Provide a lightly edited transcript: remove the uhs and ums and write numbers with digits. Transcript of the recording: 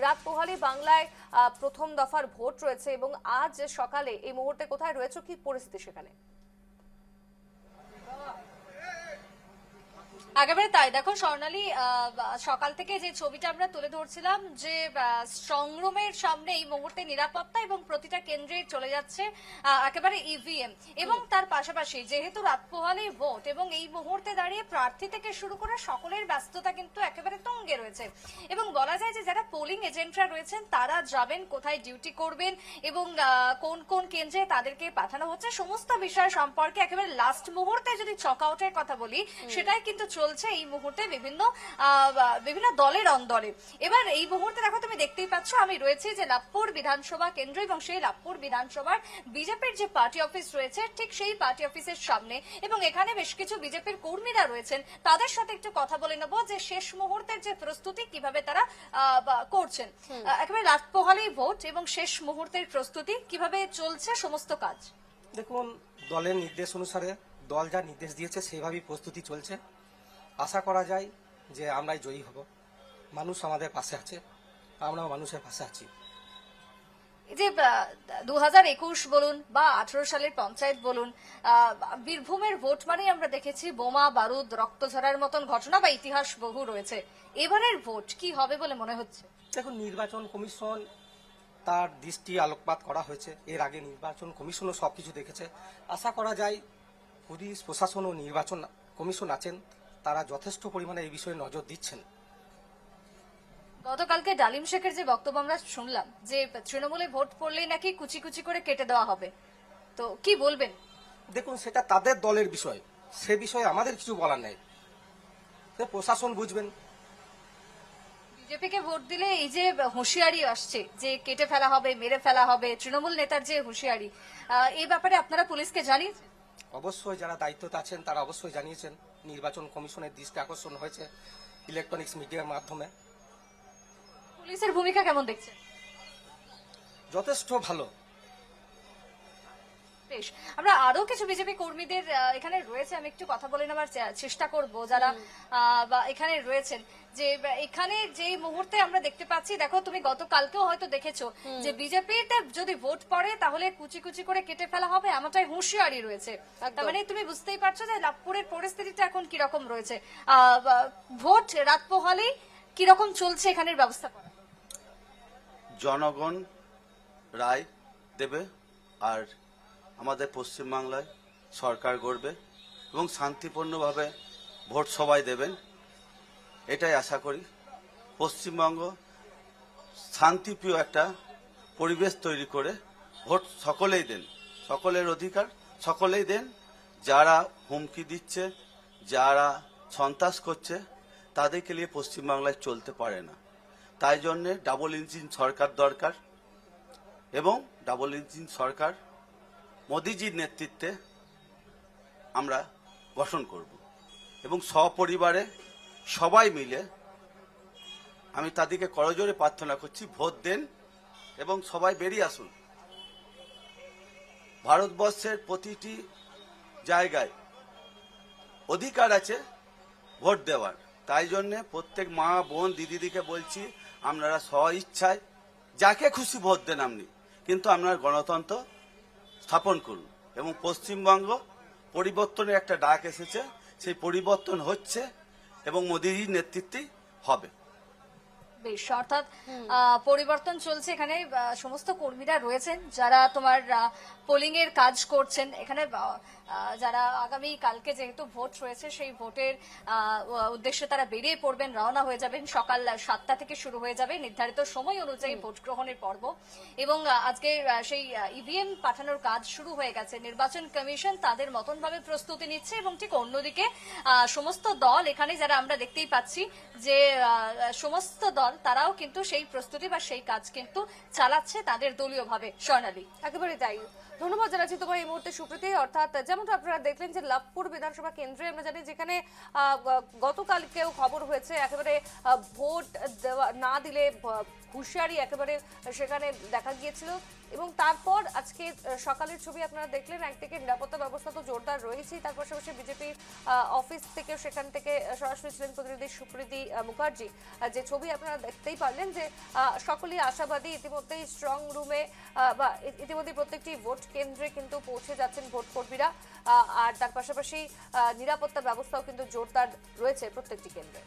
রাত পোহালে বাংলায় প্রথম দফার ভোট রয়েছে এবং আজ সকালে এই মুহূর্তে কোথায় রয়েছে, কি পরিস্থিতি সেখানে? একেবারে তাই। দেখো স্বর্ণালী, সকাল থেকে যে ছবিটা আমরা তুলে ধরছিলাম যে সংগ্রামের সামনে এই মুহূর্তে নিরাপত্তা এবং প্রতিটা কেন্দ্রে চলে যাচ্ছে একেবারে ইভিএম এবং তার পাশাপাশি যেহেতু রাত পোহালেই ভোট এবং এই মুহূর্তে দাঁড়িয়ে প্রার্থী থেকে শুরু করে সকলের ব্যস্ততা কিন্তু একেবারে তুঙ্গে রয়েছে এবং বলা যায় যে যারা পোলিং এজেন্টরা রয়েছেন তারা যাবেন, কোথায় ডিউটি করবেন এবং কোন কোন কেন্দ্রে তাদেরকে পাঠানো হচ্ছে সমস্ত বিষয় সম্পর্কে একেবারে লাস্ট মুহূর্তে যদি চক আউটের কথা বলি সেটাই কিন্তু চলছে এই মুহূর্তে বিভিন্ন দলের অন্দরে। এবার এই মুহূর্তে দেখো তুমি দেখতেই পাচ্ছ আমি রয়েছি যে লাভপুর বিধানসভা কেন্দ্র এবং সেই লাভপুর বিধানসভার বিজেপির যে পার্টি অফিস রয়েছে ঠিক সেই পার্টি অফিসের সামনে এবং এখানে বেশ কিছু বিজেপির কর্মীরা রয়েছেন, তাদের সাথে একটু কথা বলে নেবো যে শেষ মুহূর্তের যে প্রস্তুতি কিভাবে তারা করছেন। একেবারে রাত পোহালেই ভোট এবং শেষ মুহূর্তের প্রস্তুতি কিভাবে চলছে সমস্ত কাজ। দেখুন, দলের নির্দেশ অনুসারে দল যা নির্দেশ দিয়েছে সেইভাবেই প্রস্তুতি চলছে। আশা করা যায় যে আমরাই জয়ী হব। মানুষ আমাদের পাশে আছে, আমরাও মানুষের পাশে আছি। এই যে 2021 বলুন বা 18 সালের পঞ্চায়েত বলুন, বীরভূমের ভোট মানে আমরা দেখেছি বোমা বারুদ রক্ত ঝরার মতন ঘটনা বা ইতিহাস বহু রয়েছে। এবারের ভোট কি হবে বলে মনে হচ্ছে? দেখুন, নির্বাচন কমিশন তার দৃষ্টি আলোকপাত করা হয়েছে। এর আগে নির্বাচন কমিশনও সবকিছু দেখেছে। আশা করা যায় পুলিশ প্রশাসন ও নির্বাচন কমিশন আছেন, তারা যথেষ্ট পরিমাণে এই বিষয়ে নজর দিচ্ছেন। গতকালকে ডালিম শেখের যে বক্তব্য আমরা শুনলাম যে তৃণমূলে ভোট পড়লেই নাকি কুচি কুচি করে কেটে দেওয়া হবে, তো কি বলবেন? দেখুন, সেটা তাদের দলের বিষয়, সে বিষয়ে আমাদের কিছু বলার নেই, সে প্রশাসন বুঝবেন। বিজেপিকে ভোট দিলে এই যে হুঁশিয়ারি আসছে যে কেটে ফেলা হবে, মেরে ফেলা হবে, তৃণমূল নেতার যে হুঁশিয়ারি, এই ব্যাপারে আপনারা পুলিশকে জানিয়েছেন? অবশ্যই যারা দায়িত্বতে আছেন তারা অবশ্যই জানিয়েছেন। নির্বাচন কমিশনের দৃষ্টি আকর্ষণ হয়েছে ইলেকট্রনিক্স মিডিয়ার মাধ্যমে। পুলিশের ভূমিকা কেমন দেখছেন? যথেষ্ট ভালো। বেশ, আমরা আরো কিছু বিজেপি কর্মীদের এখানে রয়েছে, আমি একটু কথা বলে নেওয়ার চেষ্টা করব যারা এখানে রয়েছেন। যে এখানে যে মুহূর্তে আমরা দেখতে পাচ্ছি, দেখো তুমি গতকালকেও হয়তো দেখেছো যে বিজেপিতে যদি ভোট পড়ে তাহলে কুচি কুচি করে কেটে ফেলা হবে, এমনটাই হুঁশিয়ারি রয়েছে। তার মানে তুমি বুঝতেই পারছো যে লাভপুরের পরিস্থিতিটা এখন কিরকম রয়েছে। ভোট রাত পোহালেই কিরকম চলছে এখানের ব্যবস্থা করা? জনগণ রায় দেবে আর আমাদের পশ্চিমবাংলায় সরকার গড়বে এবং শান্তিপূর্ণভাবে ভোট সবাই দেবেন, এটাই আশা করি। পশ্চিমবঙ্গ শান্তিপ্রিয় একটা পরিবেশ তৈরি করে ভোট সকলেই দেন, সকলের অধিকার সকলেই দেন। যারা হুমকি দিচ্ছে, যারা সন্ত্রাস করছে, তাদেরকে নিয়ে পশ্চিমবাংলায় চলতে পারে না। তাই জন্যে ডাবল ইঞ্জিন সরকার দরকার এবং ডাবল ইঞ্জিন সরকার মোদিজির নেতৃত্বে আমরা গঠন করব এবং সপরিবারে সবাই মিলে আমি তাদেরকে করজোরে প্রার্থনা করছি ভোট দেন এবং সবাই বেরিয়ে আসুন। ভারতবর্ষের প্রতিটি জায়গায় অধিকার আছে ভোট দেওয়ার। তাই জন্যে প্রত্যেক মা বোন দিদিদিকে বলছি আপনারা স্ব ইচ্ছায় যাকে খুশি ভোট দেন আপনি, কিন্তু আপনার গণতন্ত্র স্থাপন করুন এবং পশ্চিমবঙ্গ পরিবর্তনের একটা ডাক এসেছে, সেই পরিবর্তন হচ্ছে এবং মোদিজির নেতৃত্বেই হবে। বেশ, অর্থাৎ পরিবর্তন চলছে। এখানে সমস্ত কর্মীরা রয়েছেন যারা তোমার পোলিং এর কাজ করছেন। এখানে যারা আগামী কালকে যেহেতু ভোট রয়েছে সেই ভোটের উদ্দেশ্যে তারা বেরিয়ে পড়বেন, রওনা হয়ে যাবেন। সকাল 7টা থেকে শুরু হয়ে যাবে নির্ধারিত সময় অনুযায়ী ভোট গ্রহণের পর্ব এবং আজকে সেই ইভিএম পাঠানোর কাজ শুরু হয়ে গেছে। নির্বাচন কমিশন তাদের মতন ভাবে প্রস্তুতি নিচ্ছে এবং ঠিক অন্যদিকে সমস্ত দল এখানে যারা আমরা দেখতেই পাচ্ছি যে সমস্ত দল তারাও কিন্তু সেই প্রস্তুতি বা সেই কাজ কিন্তু চালাচ্ছে তাদের দলীয় ভাবে। স্বর্ণালী, একেবারে তাই। ধন্যবাদ জানাচ্ছি তোমার এই মুহূর্তে সুপ্রীতি। অর্থাৎ যেমনটা আপনারা দেখলেন যে লাভপুর বিধানসভা কেন্দ্রে আমরা জানি যেখানে গতকালকেও খবর হয়েছে একেবারে ভোট দেওয়া না দিলে হুঁশিয়ারি একেবারে সেখানে দেখা গিয়েছিল এবং তারপর আজকে সকালের ছবি আপনারা দেখলেন, একদিকে নিরাপত্তা ব্যবস্থা তো জোরদার রয়েছেই, তার পাশাপাশি বিজেপির অফিস থেকেও সেখান থেকে সরাসরি ছিলেন প্রতিনিধি সুপ্রীতি মুখার্জি। যে ছবি আপনারা দেখতেই পারলেন যে সকলেই আশাবাদী, ইতিমধ্যেই স্ট্রং রুমে বা ইতিমধ্যে প্রত্যেকটি ভোট কেন্দ্রে কিন্তু পৌঁছে যাচ্ছেন ভোট কর্মীরা, আর তার পাশাপাশি নিরাপত্তা ব্যবস্থাও কিন্তু জোরদার রয়েছে প্রত্যেকটি কেন্দ্রে।